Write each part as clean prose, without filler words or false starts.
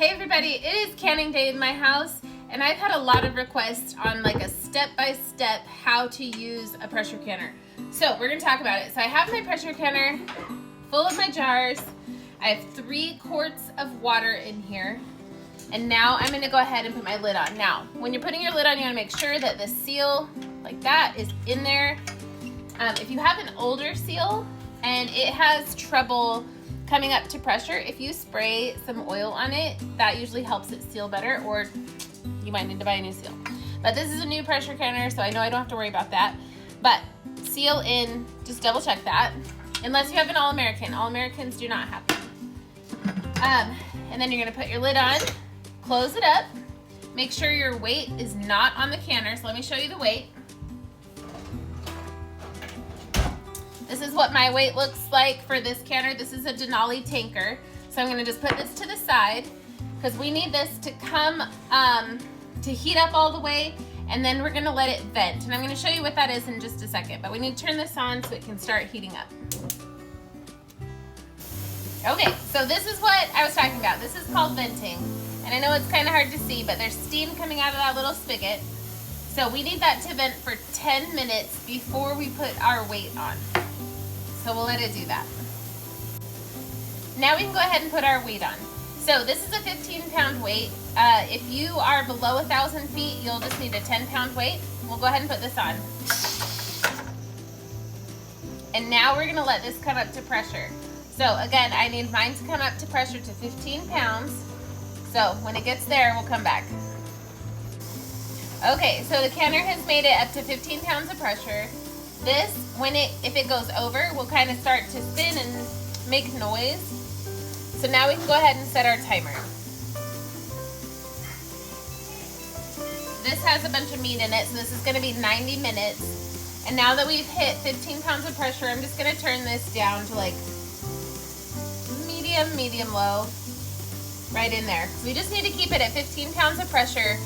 Hey everybody, it is canning day in my house, and I've had a lot of requests on like a step-by-step how to use a pressure canner. So we're gonna talk about it. So I have my pressure canner full of my jars. I have 3 quarts of water in here. And now I'm gonna go ahead and put my lid on. Now, when you're putting your lid on, you wanna make sure that the seal like that is in there. If you have an older seal and it has trouble coming up to pressure, if you spray some oil on it, that usually helps it seal better, or you might need to buy a new seal. But this is a new pressure canner, so I know I don't have to worry about that. But seal in, just double check that. Unless you have an All-American. All-Americans do not have them. And then you're gonna put your lid on, close it up, make sure your weight is not on the canner. So let me show you the weight. This is what my weight looks like for this canner. This is a Denali tanker. So I'm gonna just put this to the side because we need this to come, to heat up all the way, and then we're gonna let it vent. And I'm gonna show you what that is in just a second, but we need to turn this on so it can start heating up. Okay, so this is what I was talking about. This is called venting. And I know it's kind of hard to see, but there's steam coming out of that little spigot. So we need that to vent for 10 minutes before we put our weight on. So we'll let it do that. Now we can go ahead and put our weight on. So this is a 15-pound weight. If you are below 1,000 feet, you'll just need a 10-pound weight. We'll go ahead and put this on. And now we're gonna let this come up to pressure. So again, I need mine to come up to pressure to 15 pounds. So when it gets there, we'll come back. Okay, so the canner has made it up to 15 pounds of pressure. This, if it goes over, will kind of start to spin and make noise. So now we can go ahead and set our timer. This has a bunch of meat in it, so this is gonna be 90 minutes. And now that we've hit 15 pounds of pressure, I'm just gonna turn this down to like medium low, right in there. So we just need to keep it at 15 pounds of pressure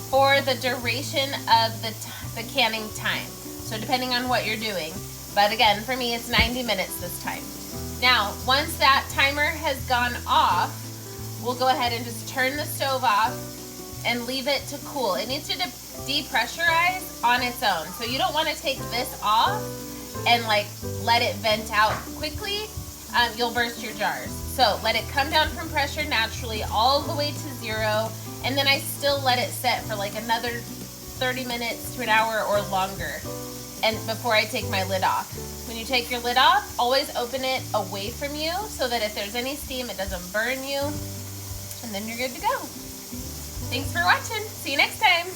for the duration of the canning time. So depending on what you're doing. But again, for me, it's 90 minutes this time. Now, once that timer has gone off, we'll go ahead and just turn the stove off and leave it to cool. It needs to depressurize on its own. So you don't want to take this off and like let it vent out quickly. You'll burst your jars. So let it come down from pressure naturally all the way to 0. And then I still let it set for like another 30 minutes to an hour or longer, and before I take my lid off. When you take your lid off, always open it away from you so that if there's any steam, it doesn't burn you, and then you're good to go. Thanks for watching. See you next time.